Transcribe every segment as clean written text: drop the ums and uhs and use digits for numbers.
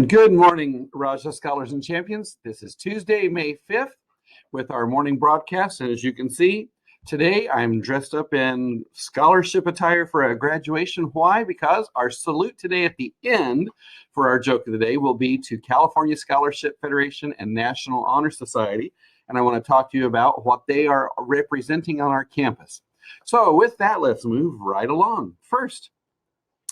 Good morning, Rajah Scholars and Champions. This is Tuesday, May 5th with our morning broadcast. And as you can see, today I'm dressed up in scholarship attire for a graduation. Why? Because our salute today at the end for our joke of the day will be to California Scholarship Federation and National Honor Society. And I want to talk to you about what they are representing on our campus. So with that, let's move right along. First,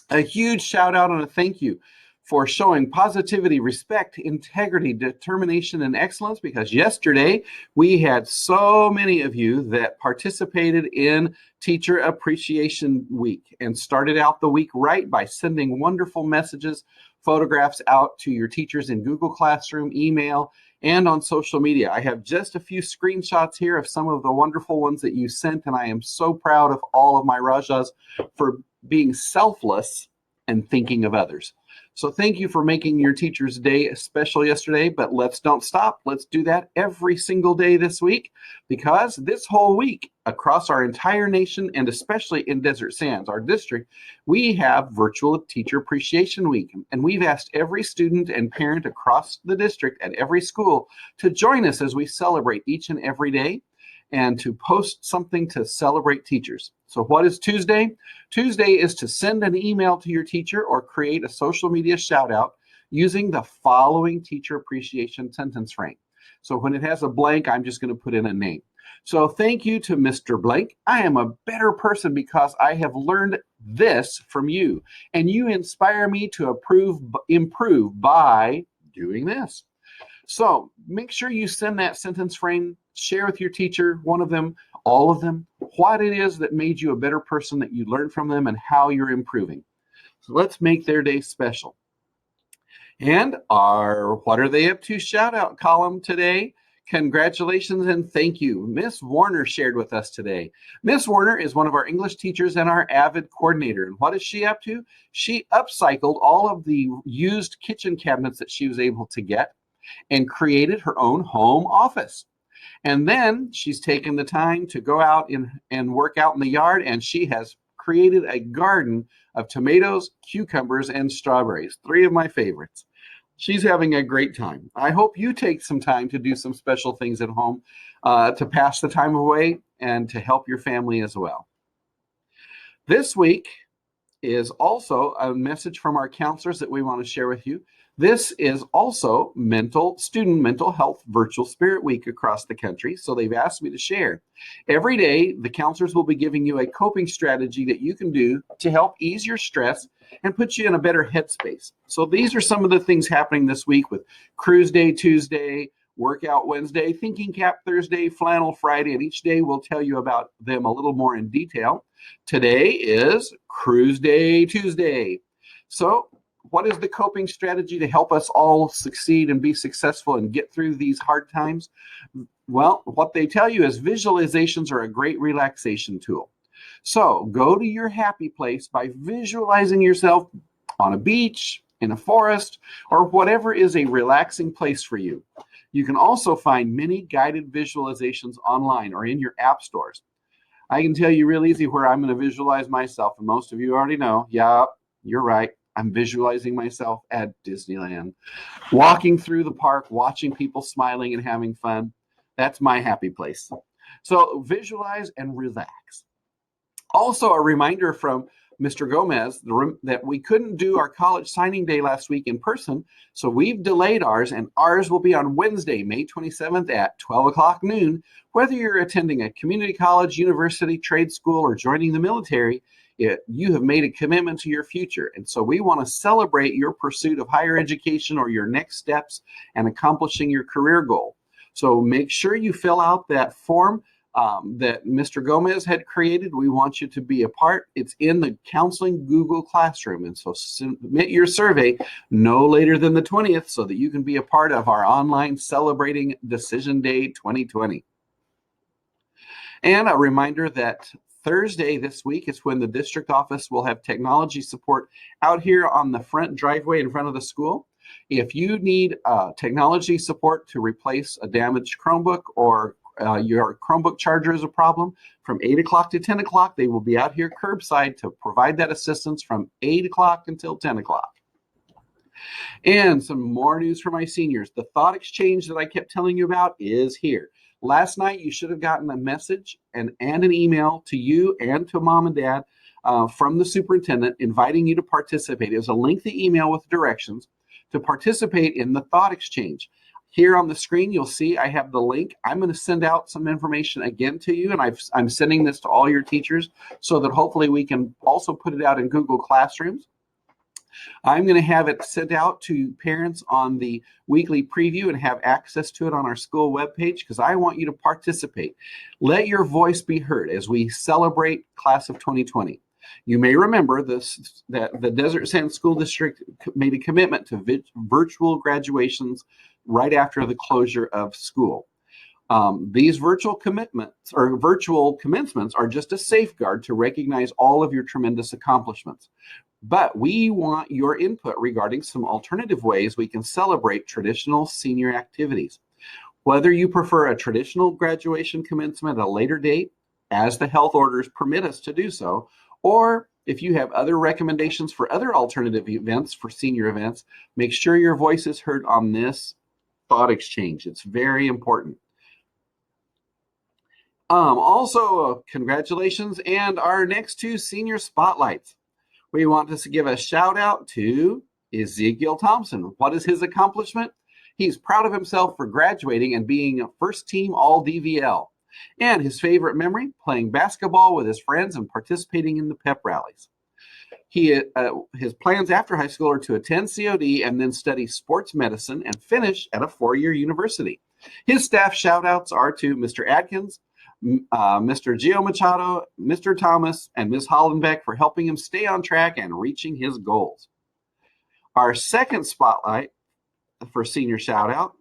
a huge shout out and a thank you for showing positivity, respect, integrity, determination, and excellence, because yesterday we had so many of you that participated in Teacher Appreciation Week and started out the week right by sending wonderful messages, photographs out to your teachers in Google Classroom, email, and on social media. I have just a few screenshots here of some of the wonderful ones that you sent, and I am so proud of all of my Rajahs for being selfless and thinking of others. So thank you for making your Teacher's Day special yesterday, but let's don't stop. Let's do that every single day this week, because this whole week across our entire nation, and especially in Desert Sands, our district, we have Virtual Teacher Appreciation Week. And we've asked every student and parent across the district at every school to join us as we celebrate each and every day and to post something to celebrate teachers. So what is Tuesday? Tuesday is to send an email to your teacher or create a social media shout out using the following teacher appreciation sentence frame. So when it has a blank, I'm just going to put in a name. So thank you to Mr. Blank. I am a better person because I have learned this from you, and you inspire me to improve by doing this. So make sure you send that sentence frame, share with your teacher, one of them, all of them, what it is that made you a better person, that you learned from them, and how you're improving. So let's make their day special. And our What Are They Up To shout out column today, congratulations and thank you. Miss Warner shared with us today. Miss Warner is one of our English teachers and our AVID coordinator. And what is she up to? She upcycled all of the used kitchen cabinets that she was able to get and created her own home office. And then she's taken the time to go out and work out in the yard, and she has created a garden of tomatoes, cucumbers, and strawberries, 3 of my favorites. She's having a great time. I hope you take some time to do some special things at home to pass the time away and to help your family as well. This week is also a message from our counselors that we want to share with you. This is also Student Mental Health Virtual Spirit Week across the country, so they've asked me to share. Every day, the counselors will be giving you a coping strategy that you can do to help ease your stress and put you in a better headspace. So these are some of the things happening this week with Cruise Day Tuesday, Workout Wednesday, Thinking Cap Thursday, Flannel Friday, and each day we'll tell you about them a little more in detail. Today is Cruise Day Tuesday. So what is the coping strategy to help us all succeed and be successful and get through these hard times? Well, what they tell you is visualizations are a great relaxation tool. So go to your happy place by visualizing yourself on a beach, in a forest, or whatever is a relaxing place for you. You can also find many guided visualizations online or in your app stores. I can tell you real easy where I'm going to visualize myself, and most of you already know, yeah, you're right. I'm visualizing myself at Disneyland, walking through the park, watching people smiling and having fun. That's my happy place. So visualize and relax. Also, a reminder from Mr. Gomez that we couldn't do our college signing day last week in person, so we've delayed ours, and ours will be on Wednesday, May 27th at 12 o'clock noon. Whether you're attending a community college, university, trade school, or joining the military, you have made a commitment to your future. And so we want to celebrate your pursuit of higher education or your next steps and accomplishing your career goal. So make sure you fill out that form that Mr. Gomez had created. We want you to be a part. It's in the counseling Google Classroom. And so submit your survey no later than the 20th so that you can be a part of our online Celebrating Decision Day 2020. And a reminder that Thursday this week is when the district office will have technology support out here on the front driveway in front of the school. If you need technology support to replace a damaged Chromebook or your Chromebook charger is a problem, from 8 o'clock to 10 o'clock, they will be out here curbside to provide that assistance from 8 o'clock until 10 o'clock. And some more news for my seniors. The thought exchange that I kept telling you about is here. Last night, you should have gotten a message and an email to you and to mom and dad from the superintendent inviting you to participate. It was a lengthy email with directions to participate in the thought exchange. Here on the screen, you'll see I have the link. I'm going to send out some information again to you, and I'm sending this to all your teachers so that hopefully we can also put it out in Google Classrooms. I'm going to have it sent out to parents on the weekly preview and have access to it on our school webpage because I want you to participate. Let your voice be heard as we celebrate Class of 2020. You may remember that the Desert Sand School District made a commitment to virtual graduations right after the closure of school. These virtual commitments or virtual commencements are just a safeguard to recognize all of your tremendous accomplishments. But we want your input regarding some alternative ways we can celebrate traditional senior activities. Whether you prefer a traditional graduation commencement at a later date, as the health orders permit us to do so, or if you have other recommendations for other alternative events for senior events, make sure your voice is heard on this thought exchange. It's very important. Also, congratulations and our next two senior spotlights. We want to give a shout out to Ezekiel Thompson. What is his accomplishment? He's proud of himself for graduating and being a first team all DVL. And his favorite memory, playing basketball with his friends and participating in the pep rallies. His plans after high school are to attend COD and then study sports medicine and finish at a 4-year university. His staff shout outs are to Mr. Adkins, Mr. Gio Machado, Mr. Thomas, and Ms. Hollenbeck for helping him stay on track and reaching his goals. Our second spotlight for senior shout out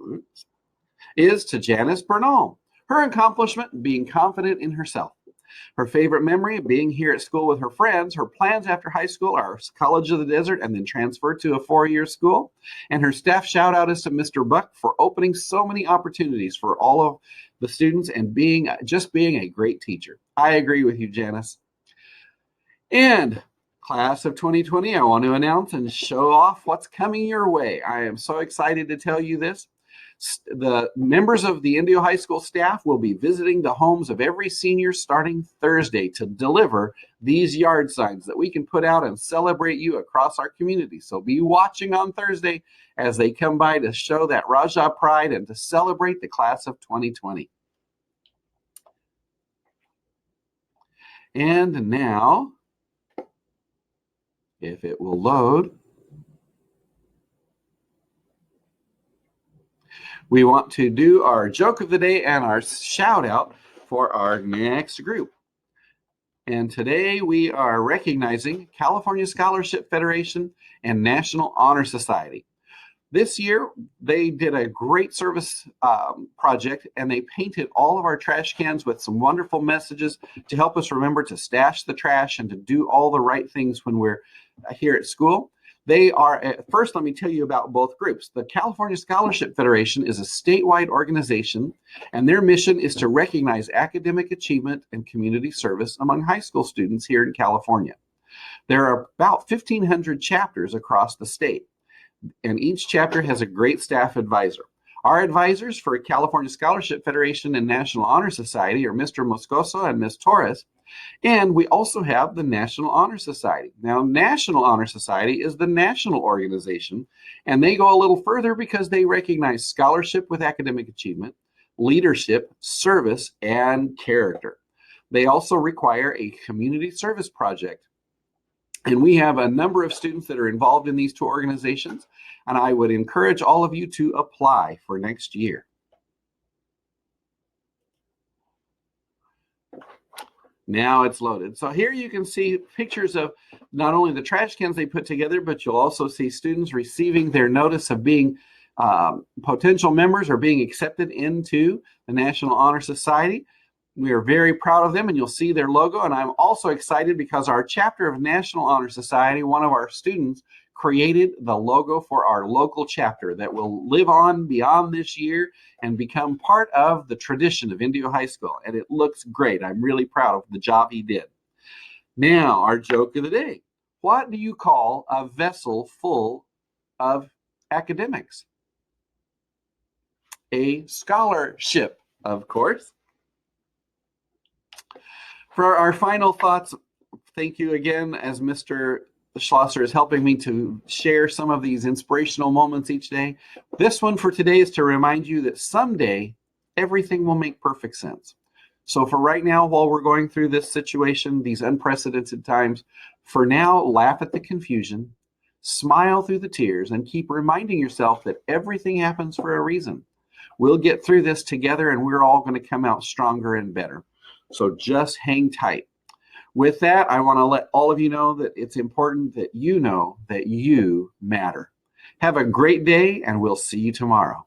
is to Janice Bernal. Her accomplishment, being confident in herself. Her favorite memory, being here at school with her friends. Her plans after high school are College of the Desert and then transfer to a 4-year school. And her staff shout out is to Mr. Buck for opening so many opportunities for all of the students and being a great teacher. I agree with you, Janice. And Class of 2020, I want to announce and show off what's coming your way. I am so excited to tell you this. The members of the Indio High School staff will be visiting the homes of every senior starting Thursday to deliver these yard signs that we can put out and celebrate you across our community. So be watching on Thursday as they come by to show that Rajah pride and to celebrate the Class of 2020. And now, if it will load, we want to do our joke of the day and our shout out for our next group. And today we are recognizing California Scholarship Federation and National Honor Society. This year, they did a great service project and they painted all of our trash cans with some wonderful messages to help us remember to stash the trash and to do all the right things when we're here at school. They are, first, let me tell you about both groups. The California Scholarship Federation is a statewide organization, and their mission is to recognize academic achievement and community service among high school students here in California. There are about 1,500 chapters across the state, and each chapter has a great staff advisor. Our advisors for California Scholarship Federation and National Honor Society are Mr. Moscoso and Ms. Torres. And we also have the National Honor Society. Now, National Honor Society is the national organization, and they go a little further because they recognize scholarship with academic achievement, leadership, service, and character. They also require a community service project. And we have a number of students that are involved in these two organizations, and I would encourage all of you to apply for next year. Now it's loaded. So here you can see pictures of not only the trash cans they put together, but you'll also see students receiving their notice of being potential members or being accepted into the National Honor Society. We are very proud of them, and you'll see their logo. And I'm also excited because our chapter of National Honor Society, one of our students, created the logo for our local chapter that will live on beyond this year and become part of the tradition of Indio High School. And it looks great. I'm really proud of the job he did. Now, our joke of the day. What do you call a vessel full of academics. A scholarship, of course. For our final thoughts, thank you again, as Mr. Schlosser is helping me to share some of these inspirational moments each day. This one for today is to remind you that someday everything will make perfect sense. So for right now, while we're going through this situation, these unprecedented times, for now, laugh at the confusion, smile through the tears, and keep reminding yourself that everything happens for a reason. We'll get through this together, and we're all going to come out stronger and better. So just hang tight. With that, I want to let all of you know that it's important that you know that you matter. Have a great day, and we'll see you tomorrow.